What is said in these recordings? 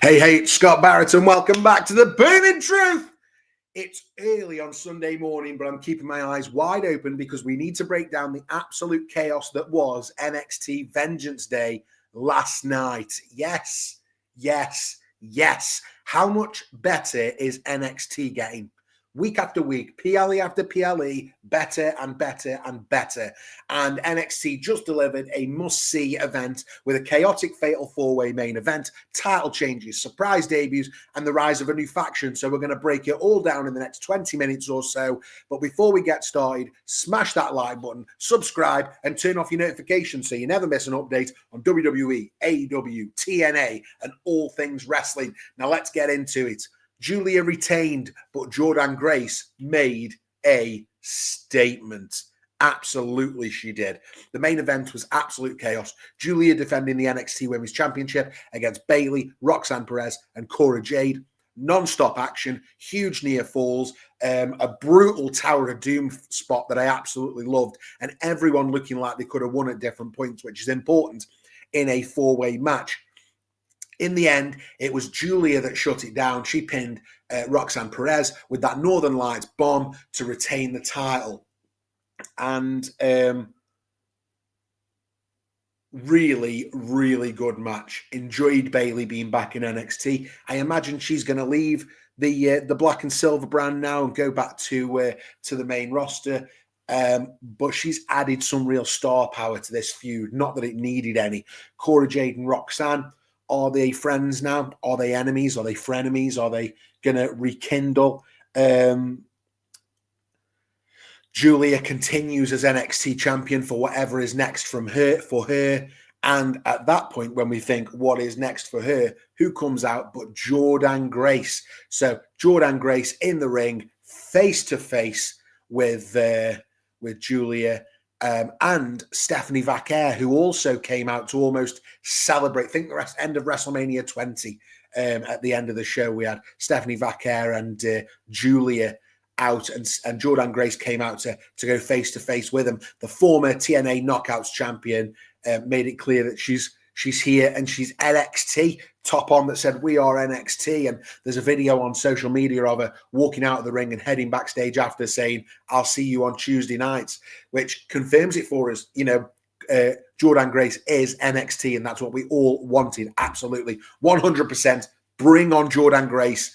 Hey, it's Scott Barrett and welcome back to The Burning Truth. It's early on Sunday morning, but I'm keeping my eyes wide open because we need to break down the absolute chaos that was NXT Vengeance Day last night. Yes. How much better is NXT getting? Week after week, PLE after PLE, better and better and better. And NXT just delivered a must-see event with a chaotic fatal four-way main event, title changes, surprise debuts, and the rise of a new faction. So we're going to break it all down in the next 20 minutes or so. But before we get started, smash that like button, subscribe, and turn off your notifications so you never miss an update on WWE, AEW, TNA, and all things wrestling. Now let's get into it. Giulia retained, but Jordynne Grace made a statement. Absolutely, she did. The main event was absolute chaos. Giulia defending the NXT Women's Championship against Bayley, Roxanne Perez, and Cora Jade. Non-stop action, huge near falls, a brutal Tower of Doom spot that I absolutely loved, and everyone looking like they could have won at different points, which is important in a four-way match. In the end, it was Giulia that shut it down. She pinned Roxanne Perez with that Northern Lights bomb to retain the title. And really, really good match. Enjoyed Bayley being back in NXT. I imagine she's going to leave the black and silver brand now and go back to the main roster. But she's added some real star power to this feud. Not that it needed any. Cora Jade and Roxanne. Are they friends now? Are they enemies? Are they frenemies? Are they going to rekindle? Giulia continues as NXT champion for whatever is next for her. And at that point, when we think what is next for her, who comes out but Jordynne Grace? So Jordynne Grace in the ring, face to face with Giulia. And Stephanie Vaquer, who also came out to almost celebrate, I think the end of WrestleMania 20. At the end of the show, we had Stephanie Vaquer and Giulia out, and Jordynne Grace came out to go face to face with him. The former TNA Knockouts champion made it clear that she's here and she's NXT. Top on that said, "We are NXT." And there's a video on social media of her walking out of the ring and heading backstage after saying, "I'll see you on Tuesday nights," which confirms it for us. You know, Jordynne Grace is NXT, and that's what we all wanted. Absolutely. 100%. Bring on Jordynne Grace.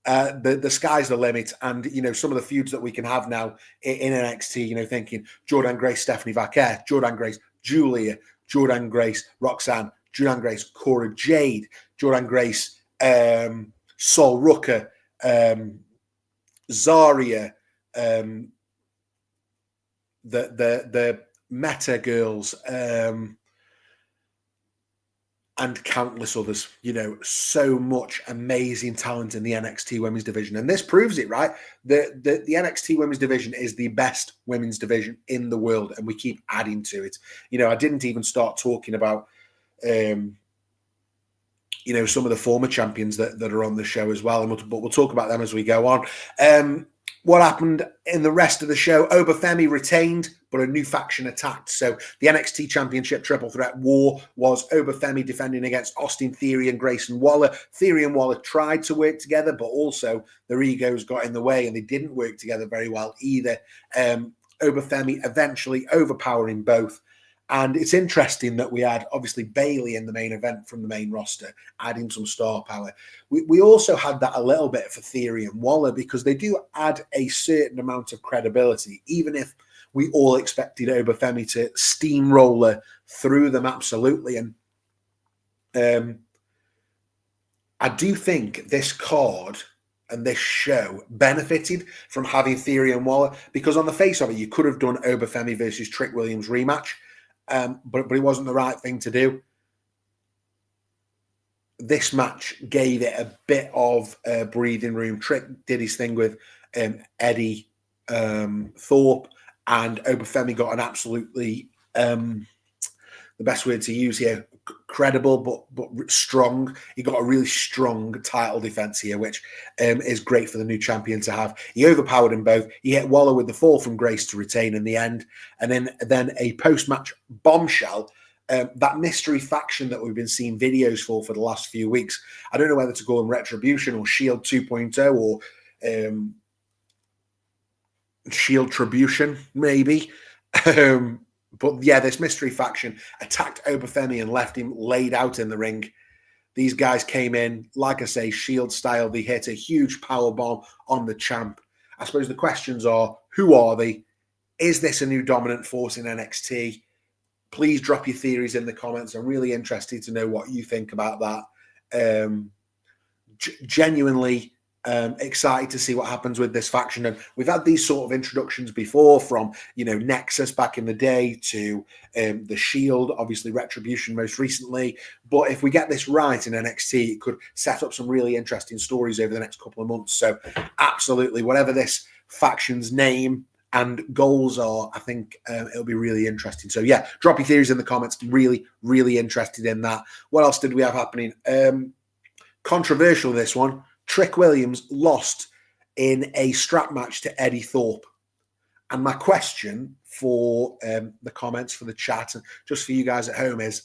The sky's the limit. And, you know, some of the feuds that we can have now in NXT, you know, thinking Jordynne Grace, Stephanie Vaquer, Jordynne Grace, Giulia, Jordynne Grace, Roxanne, Jordynne Grace, Cora Jade, Jordynne Grace, Sol Rucker, Zarya, the Meta Girls, and countless others. You know, so much amazing talent in the NXT Women's Division. And this proves it, right? The NXT Women's Division is the best women's division in the world, and we keep adding to it. You know, I didn't even start talking about, you know, some of the former champions that are on the show as well, but we'll talk about them as we go on. What happened in the rest of the show? Oba Femi retained, but a new faction attacked. So the NXT Championship Triple Threat War was Oba Femi defending against Austin Theory and Grayson Waller. Theory and Waller tried to work together, but also their egos got in the way and they didn't work together very well either. Oba Femi eventually overpowering both. And it's interesting that we had, obviously, Bayley in the main event from the main roster, adding some star power. We also had that a little bit for Theory and Waller because they do add a certain amount of credibility, even if we all expected Oba Femi to steamroller through them, absolutely. And I do think this card and this show benefited from having Theory and Waller because on the face of it, you could have done Oba Femi versus Trick Williams rematch. But it wasn't the right thing to do. This match gave it a bit of breathing room. Trick did his thing with Eddy Thorpe, and Oba Femi got an absolutely, the best word to use here, credible but strong. He got a really strong title defense here, which is great for the new champion to have. He overpowered them both. He hit Waller with the fall from Grace to retain in the end, and then a post-match bombshell that mystery faction that we've been seeing videos for the last few weeks. I don't know whether to call them Retribution or Shield 2.0 or Shield Tribution, maybe. But yeah, this mystery faction attacked Oba Femi and left him laid out in the ring. These guys came in, like I say, Shield style. They hit a huge power bomb on the champ. I suppose the questions are, who are they? Is this a new dominant force in NXT? Please drop your theories in the comments. I'm really interested to know what you think about that. Genuinely excited to see what happens with this faction. And we've had these sort of introductions before, from, you know, Nexus back in the day to the Shield, obviously Retribution most recently. But if we get this right in NXT, it could set up some really interesting stories over the next couple of months. So absolutely, whatever this faction's name and goals are, I think it'll be really interesting. So yeah, drop your theories in the comments. Really, really interested in that. What else did we have happening? Controversial, this one. Trick Williams lost in a strap match to Eddy Thorpe. And my question for the comments, for the chat, and just for you guys at home is,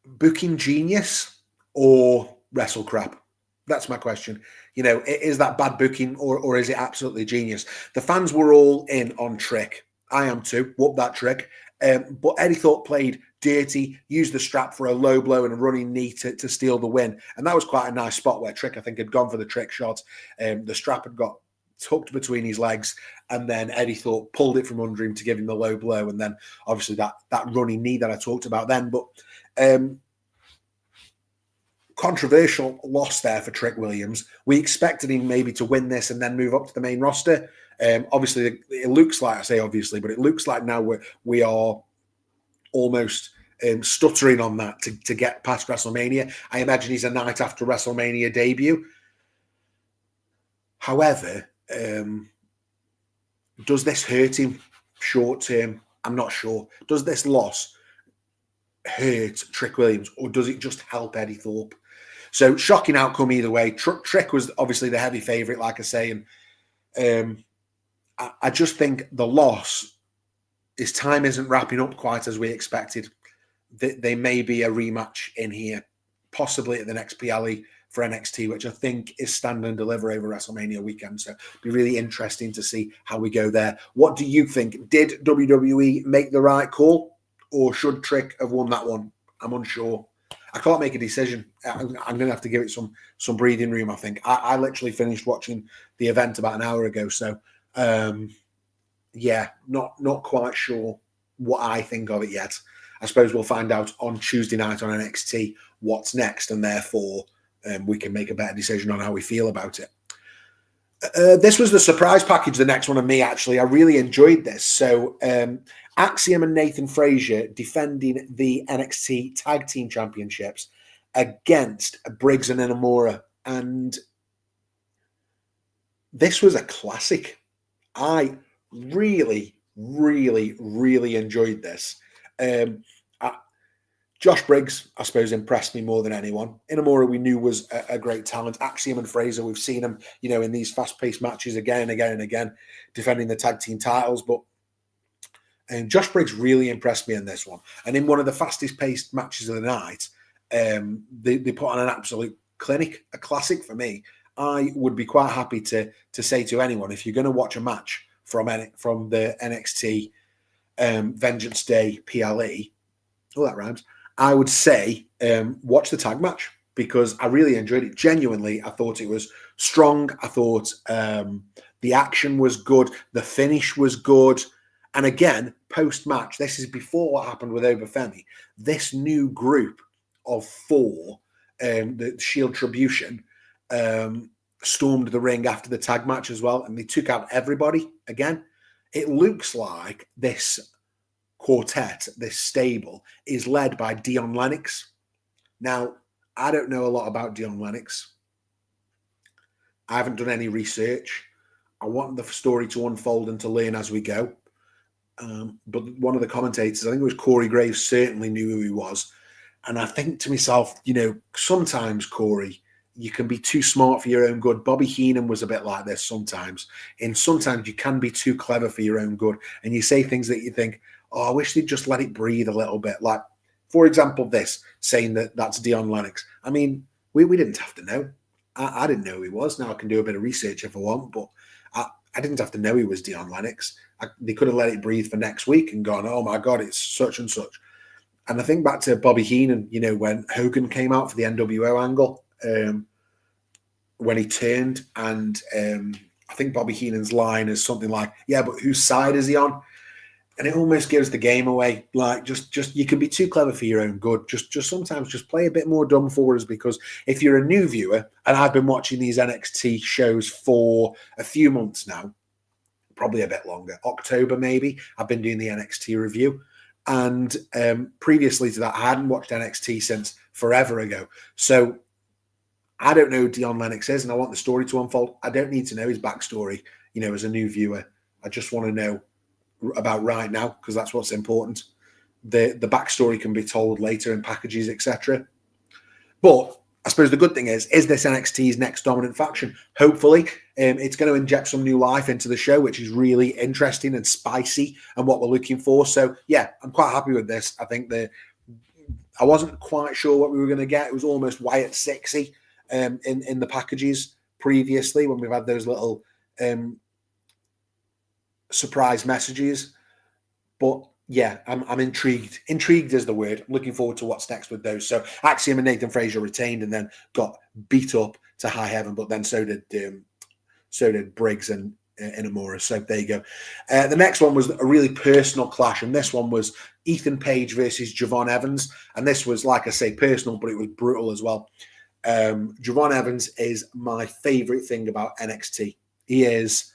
booking genius or wrestle crap? That's my question. You know, is that bad booking or is it absolutely genius? The fans were all in on Trick. I am too. Whoop that Trick. But Eddy Thorpe played dirty, used the strap for a low blow and a running knee to steal the win. And that was quite a nice spot where Trick, I think, had gone for the trick shot. The strap had got tucked between his legs, and then Eddy Thorpe pulled it from under him to give him the low blow. And then obviously that running knee that I talked about then. But controversial loss there for Trick Williams. We expected him maybe to win this and then move up to the main roster. Obviously, it looks like, I say obviously, but it looks like now we are almost stuttering on that to get past WrestleMania. I imagine he's a night after WrestleMania debut. However, does this hurt him short term? I'm not sure. Does this loss hurt Trick Williams, or does it just help Eddy Thorpe? So shocking outcome either way. Trick was obviously the heavy favourite, like I say, and I just think the loss, his time isn't wrapping up quite as we expected. There may be a rematch in here, possibly at the next PLE for NXT, which I think is stand and deliver over WrestleMania weekend. So it'll be really interesting to see how we go there. What do you think? Did WWE make the right call, or should Trick have won that one? I'm unsure. I can't make a decision. I'm going to have to give it some breathing room, I think. I literally finished watching the event about an hour ago. So, yeah, not quite sure what I think of it yet. I suppose we'll find out on Tuesday night on NXT what's next, and therefore we can make a better decision on how we feel about it. This was the surprise package, the next one of me, actually. I really enjoyed this. So Axiom and Nathan Frazer defending the NXT Tag Team Championships against Briggs and Inamura. And this was a classic. I really, really, really enjoyed this. Josh Briggs, I suppose, impressed me more than anyone. Inamura, we knew, was a great talent. Axiom and Frazer, we've seen them, you know, in these fast-paced matches again and again and again, defending the tag team titles. But Josh Briggs really impressed me in this one. And in one of the fastest-paced matches of the night, they put on an absolute clinic, a classic for me. I would be quite happy to say to anyone, if you're going to watch a match from the NXT Vengeance Day PLE, oh, that rhymes, I would say watch the tag match, because I really enjoyed it. Genuinely, I thought it was strong. I thought the action was good. The finish was good. And again, post-match, this is before what happened with Oba Femi. This new group of four, the Shield Tribution, stormed the ring after the tag match as well, and they took out everybody again. It looks like this quartet, this stable, is led by Dion Lennox. Now, I don't know a lot about Dion Lennox. I haven't done any research. I want the story to unfold and to learn as we go. But one of the commentators, I think it was Corey Graves, certainly knew who he was. And I think to myself, you know, sometimes, Corey, you can be too smart for your own good. Bobby Heenan was a bit like this sometimes. And sometimes you can be too clever for your own good. And you say things that you think, oh, I wish they'd just let it breathe a little bit. Like, for example, this saying that that's Dion Lennox. I mean, we didn't have to know. I didn't know who he was. Now I can do a bit of research if I want, but I didn't have to know he was Dion Lennox. They could have let it breathe for next week and gone, oh my God, it's such and such. And I think back to Bobby Heenan, you know, when Hogan came out for the NWO angle, when he turned, and I think Bobby Heenan's line is something like, yeah, but whose side is he on? And it almost gives the game away. Like, just you can be too clever for your own good. Just sometimes just play a bit more dumb for us, because if you're a new viewer, and I've been watching these NXT shows for a few months now, probably a bit longer, October maybe, I've been doing the NXT review. And previously to that, I hadn't watched NXT since forever ago. So I don't know who Dion Lennox is, and I want the story to unfold. I don't need to know his backstory, you know, as a new viewer. I just want to know about right now, because that's what's important. The backstory can be told later in packages, etc. But I suppose the good thing is this NXT's next dominant faction? Hopefully, it's going to inject some new life into the show, which is really interesting and spicy and what we're looking for. So, yeah, I'm quite happy with this. I think I wasn't quite sure what we were going to get. It was almost Wyatt 60 in the packages previously, when we've had those little surprise messages. But yeah, I'm intrigued. Intrigued is the word. I'm looking forward to what's next with those. So Axiom and Nathan Frazer retained and then got beat up to high heaven, but then so did Briggs and Inamura. So there you go. The next one was a really personal clash, and this one was Ethan Page versus Javon Evans. And this was, like I say, personal, but it was brutal as well. Javon Evans is my favorite thing about NXT. He is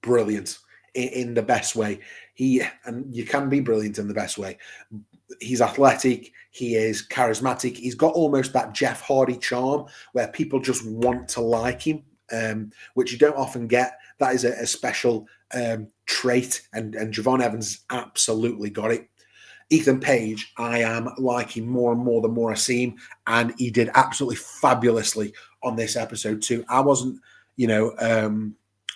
brilliant in the best way. And you can be brilliant in the best way. He's athletic. He is charismatic. He's got almost that Jeff Hardy charm where people just want to like him, which you don't often get. That is a special trait, and Javon Evans absolutely got it. Ethan Page, I am liking more and more the more I see him, and he did absolutely fabulously on this episode too. I wasn't,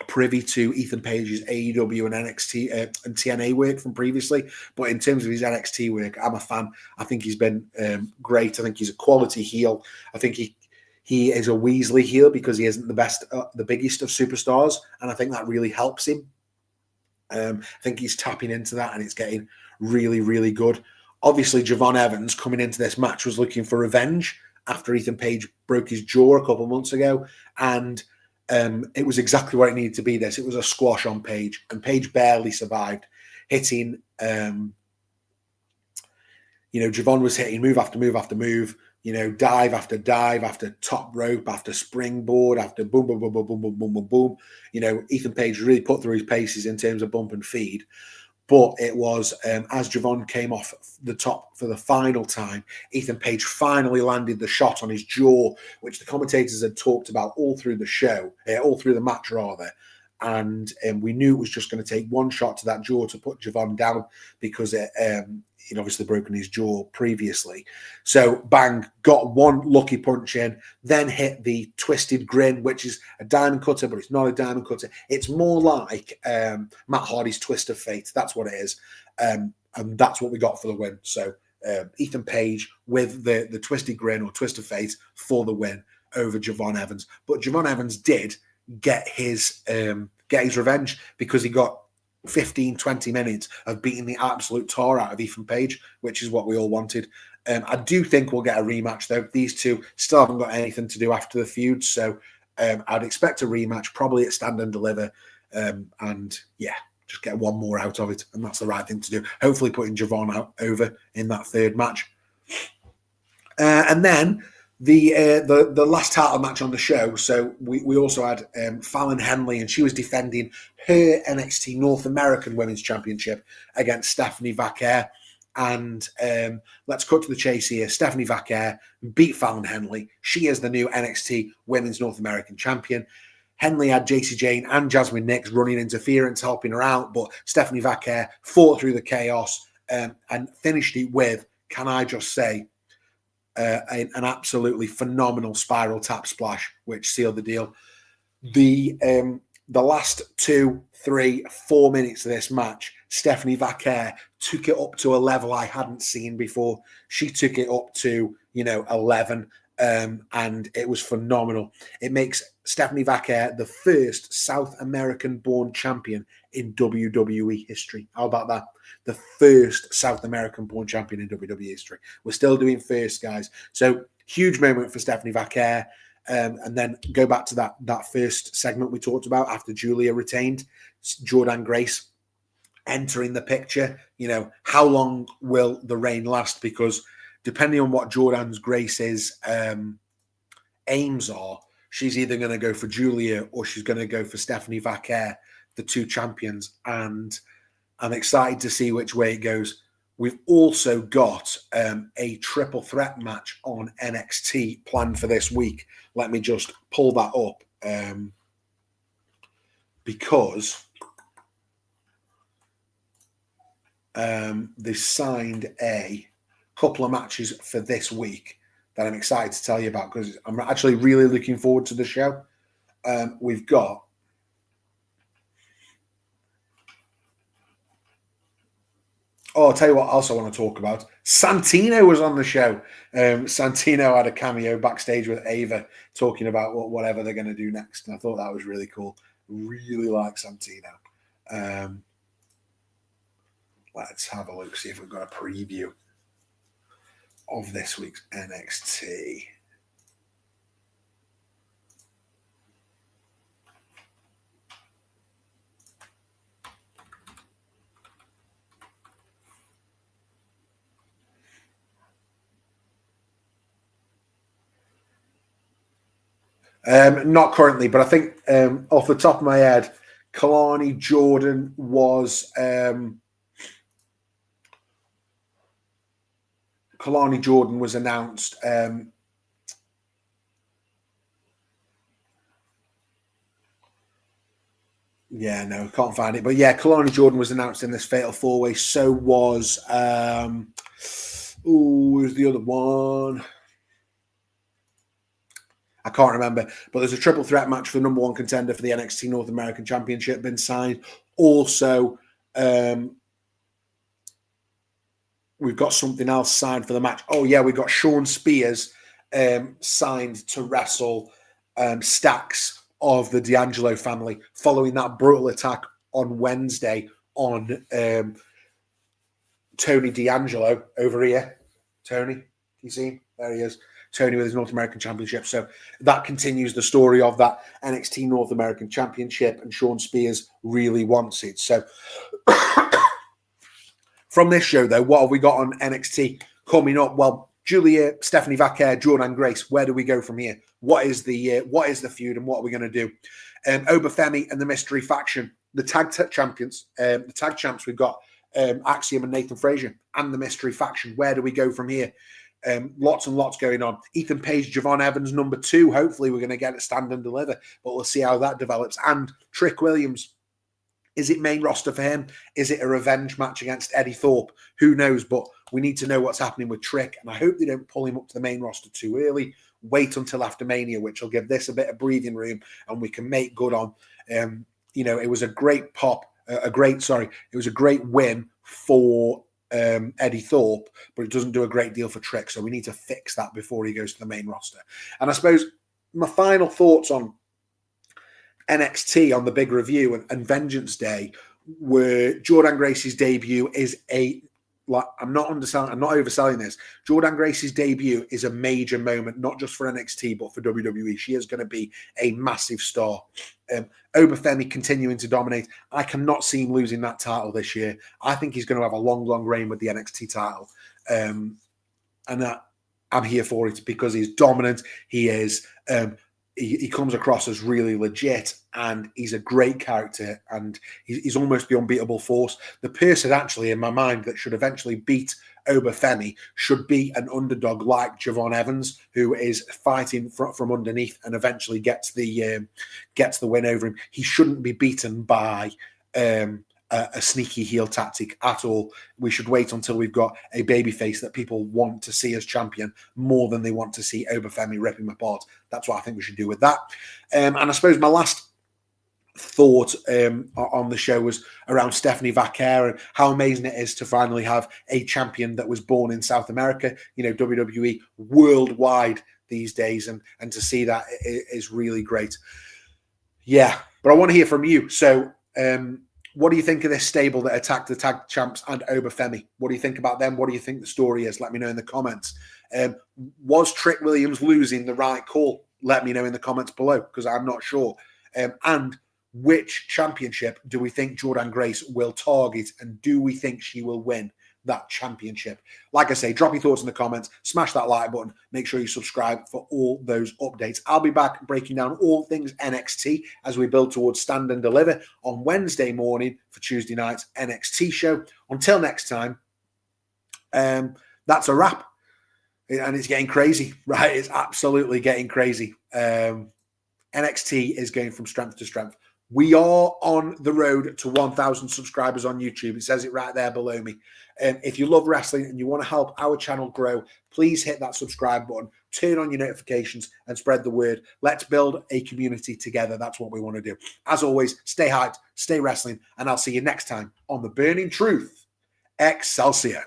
privy to Ethan Page's AEW and NXT and TNA work from previously, but in terms of his NXT work, I'm a fan. I think he's been great. I think he's a quality heel. I think he is a Weasley heel because he isn't the biggest of superstars, and I think that really helps him. I think he's tapping into that, and it's getting really, really good. Obviously, Javon Evans coming into this match was looking for revenge after Ethan Page broke his jaw a couple of months ago, and it was exactly what it needed to be. It was a squash on Page, and Page barely survived, hitting. Javon was hitting move after move after move. Dive after dive, after top rope, after springboard, after boom, boom, boom, boom, boom, boom, boom, boom, boom. Ethan Page really put through his paces in terms of bump and feed. But it was, as Javon came off the top for the final time, Ethan Page finally landed the shot on his jaw, which the commentators had talked about all through the show, all through the match rather. And we knew it was just going to take one shot to that jaw to put Javon down, because he'd obviously broken his jaw previously. So bang, got one lucky punch in, then hit the twisted grin, which is a diamond cutter, but it's not a diamond cutter. It's more like Matt Hardy's twist of fate. That's what it is. And that's what we got for the win. So Ethan Page with the twisted grin or twist of fate for the win over Javon Evans. But Javon Evans did get his revenge, because he got 15, 20 minutes of beating the absolute tar out of Ethan Page, which is what we all wanted. I do think we'll get a rematch, though. These two still haven't got anything to do after the feud, so I'd expect a rematch, probably at Stand and Deliver, and yeah, just get one more out of it, and that's the right thing to do. Hopefully putting Javon out over in that third match. And then the last title match on the show. So we also had Fallon Henley, and she was defending her NXT North American Women's Championship against Stephanie Vaquer. And let's cut to the chase here. Stephanie Vaquer beat Fallon Henley. She is the new NXT Women's North American Champion. Henley had JC Jane and Jasmine Nix running interference, helping her out, but Stephanie Vaquer fought through the chaos and finished it with, can I just say, an absolutely phenomenal spiral tap splash, which sealed the deal. The the last 2, 3, 4 minutes of this match, Stephanie Vaquer took it up to a level I hadn't seen before. She took it up to, 11, and it was phenomenal. It makes Stephanie Vaquer the first South American-born champion in WWE history. How about that? The first South American-born champion in WWE history. We're still doing first, guys. So huge moment for Stephanie Vaquer. And then go back to that first segment we talked about after Giulia retained, Jordynne Grace entering the picture. How long will the reign last? Because depending on what Jordynne Grace's aims are, she's either going to go for Giulia or she's going to go for Stephanie Vaquer, the two champions. And I'm excited to see which way it goes. We've also got a triple threat match on NXT planned for this week. Let me just pull that up because they signed a couple of matches for this week that I'm excited to tell you about because I'm actually really looking forward to the show. We've got I'll tell you what else I want to talk about. Santino was on the show. Santino had a cameo backstage with Ava talking about whatever they're going to do next. And I thought that was really cool. Really like Santino. Let's have a look, see if we've got a preview of this week's NXT. Not currently, but I think off the top of my head, Kalani Jordan was announced. Yeah, no, can't find it. But yeah, Kalani Jordan was announced in this Fatal 4-Way. So was who's the other one? I can't remember, but there's a triple threat match for the number one contender for the NXT North American Championship been signed. Also, we've got something else signed for the match. Oh, yeah, we've got Sean Spears signed to wrestle Stacks of the D'Angelo family following that brutal attack on Wednesday on Tony D'Angelo over here. Tony, can you see him? There he is. Tony with his North American Championship. So that continues the story of that NXT North American Championship, and Sean Spears really wants it. So from this show, though, what have we got on NXT coming up? Well, Giulia, Stephanie Vaquer, Jordynne Grace. Where do we go from here? What is the feud, and what are we going to do? Oba Femi and the Mystery Faction, the tag champions, the tag champs. We've got Axiom and Nathan Frazer, and the Mystery Faction. Where do we go from here? Lots and lots going on. Ethan Page, Javon Evans, number 2. Hopefully we're going to get it stand and deliver, but we'll see how that develops. And Trick Williams, is it main roster for him? Is it a revenge match against Eddy Thorpe? Who knows, but we need to know what's happening with Trick, and I hope they don't pull him up to the main roster too early. Wait until after Mania, which will give this a bit of breathing room, and we can make good on. It was a great it was a great win for Eddy Thorpe, but it doesn't do a great deal for Trick, so we need to fix that before he goes to the main roster. And I suppose my final thoughts on NXT on the big review and Vengeance Day were Jordynne Grace's debut is I'm not overselling this. Jordynne Grace's debut is a major moment, not just for NXT, but for WWE. She is going to be a massive star. Oba Femi continuing to dominate. I cannot see him losing that title this year. I think he's going to have a long, long reign with the NXT title. And I'm here for it because he's dominant. He is... He comes across as really legit, and he's a great character, and he's almost the unbeatable force. The person actually in my mind that should eventually beat Oba Femi should be an underdog like Javon Evans, who is fighting from underneath and eventually gets the win over him. He shouldn't be beaten by a sneaky heel tactic at all. We should wait until we've got a babyface that people want to see as champion more than they want to see Oba Femi rip him apart. That's what I think we should do with that. And I suppose my last thought on the show was around Stephanie Vaquer and how amazing it is to finally have a champion that was born in South America. You know, WWE worldwide these days, and to see that is really great. Yeah, but I want to hear from you. So what do you think of this stable that attacked the tag champs and Oba Femi? What do you think about them? What do you think the story is? Let me know in the comments. Was Trick Williams losing the right call? Let me know in the comments below, because I'm not sure. And which championship do we think Jordynne Grace will target, and do we think she will win that championship? Like I say, drop your thoughts in the comments, smash that like button, make sure you subscribe for all those updates. I'll be back breaking down all things NXT as we build towards Stand and Deliver on Wednesday morning for Tuesday night's NXT show. Until next time, that's a wrap. And it's getting crazy, right? It's absolutely getting crazy. NXT is going from strength to strength. We are on the road to 1,000 subscribers on YouTube. It says it right there below me. If you love wrestling and you want to help our channel grow, please hit that subscribe button, turn on your notifications, and spread the word. Let's build a community together. That's what we want to do. As always, stay hyped, stay wrestling, and I'll see you next time on The Burning Truth. Excelsior.